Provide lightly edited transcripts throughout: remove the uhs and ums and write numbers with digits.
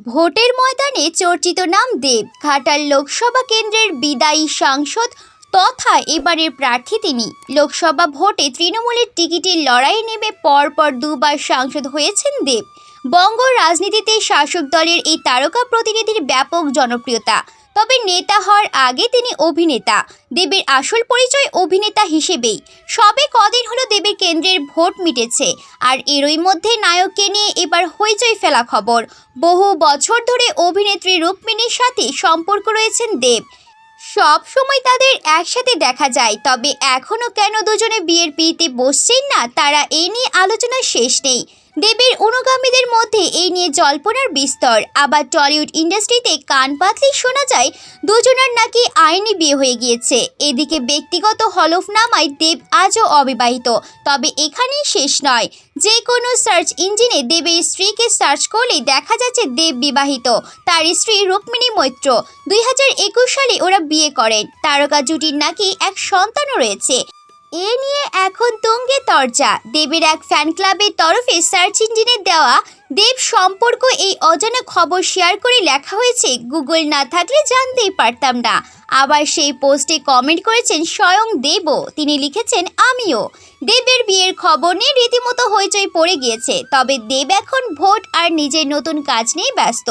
ভোটের ময়দানে চর্চিত নাম দেব। ঘাটাল লোকসভা কেন্দ্রের বিদায়ী সাংসদ তথা এবারের প্রার্থী তিনি। লোকসভা ভোটে তৃণমূলের টিকিটের লড়াইয়ে নেমে পরপর দুবার সাংসদ হয়েছেন দেব। বঙ্গ রাজনীতিতে শাসক দলের এই তারকা প্রতিনিধির ব্যাপক জনপ্রিয়তা। তবে নেতা হওয়ার আগে তিনি অভিনেতা। দেবের আসল পরিচয় অভিনেতা হিসেবেই। সবে কদিন হলো দেবের কেন্দ্রের ভোট মিটেছে, আর এরই মধ্যে নায়ককে নিয়ে এবার হইচই ফেলা খবর। বহু বছর ধরে অভিনেত্রী রুক্মিণীর সাথে সম্পর্ক রয়েছেন দেব। সব সময় তাদের একসাথে দেখা যায়, তবে এখনও কেন দুজনে বিয়ের পিঁড়িতে বসছেন না, তারা এই নিয়ে আলোচনার শেষ নেই। দেবের অনুগামীদের মধ্যে এই নিয়ে জল্পনার বিস্তর। আবার টলিউড ইন্ডাস্ট্রিতে কান পাতলেই শোনা যায় দুজনের নাকি আইনি বিয়ে হয়ে গিয়েছে। এদিকে ব্যক্তিগত হলফনামায় দেব আজও অবিবাহিত। তবে এখানেই শেষ নয়। যে কোনো সার্চ ইঞ্জিনে দেবের স্ত্রীকে সার্চ করলেই দেখা যাচ্ছে দেব বিবাহিত। তার স্ত্রী রুক্মিণী মৈত্র। 2021 সালে ওরা বিয়ে করেন। তারকা জুটির নাকি এক সন্তানও রয়েছে। এ নিয়ে এখন তুঙ্গে তরজা। দেবের এক ফ্যান ক্লাবের তরফে সার্চ ইঞ্জিনে দেওয়া দেব সম্পর্ক এই অজানা খবর শেয়ার করে লেখা হয়েছে, গুগল না থাকলে জানতেই পারতাম না। আবার সেই পোস্টে কমেন্ট করেছেন স্বয়ং দেবও। তিনি লিখেছেন, আমিও। দেবের বিয়ের খবর নিয়ে রীতিমতো হইচই পড়ে গিয়েছে। তবে দেব এখন ভোট আর নিজের নতুন কাজ নিয়ে ব্যস্ত।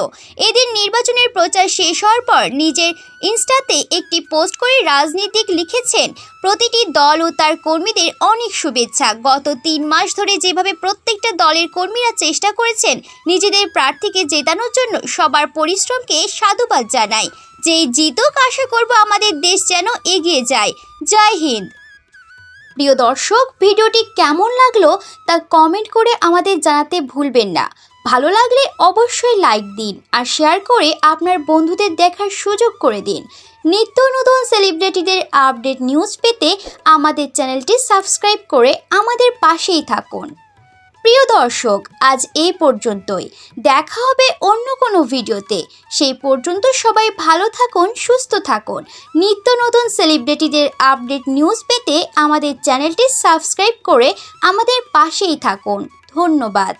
এদিন নির্বাচনের প্রচার শেষ হওয়ার পর নিজের ইনস্টাতে একটি পোস্ট করে রাজনীতিক লিখেছেন, প্রতিটি দল ও তার কর্মীদের অনেক শুভেচ্ছা। গত 3 মাস ধরে যেভাবে প্রত্যেকটা দলের কর্মীরা চেষ্টা করেছেন নিজেদের প্রার্থীকে জেতানোর জন্য, সবার পরিশ্রমকে সাধুবাদ জানাই। যেই জিতুক, আশা করব আমাদের দেশ যেন এগিয়ে যায়। জয় হিন্দ। প্রিয় দর্শক, ভিডিওটি কেমন লাগলো তা কমেন্ট করে আমাদের জানাতে ভুলবেন না। ভালো লাগলে অবশ্যই লাইক দিন আর শেয়ার করে আপনার বন্ধুদের দেখার সুযোগ করে দিন। নিত্য নতুন সেলিব্রিটিদের আপডেট নিউজ পেতে আমাদের চ্যানেলটি সাবস্ক্রাইব করে আমাদের পাশেই থাকুন। প্রিয় দর্শক, আজ এই পর্যন্তই। দেখা হবে অন্য কোনো ভিডিওতে। সেই পর্যন্ত সবাই ভালো থাকুন, সুস্থ থাকুন। নিত্য নতুন সেলিব্রিটিদের আপডেট নিউজ পেতে আমাদের চ্যানেলটি সাবস্ক্রাইব করে আমাদের পাশেই থাকুন। ধন্যবাদ।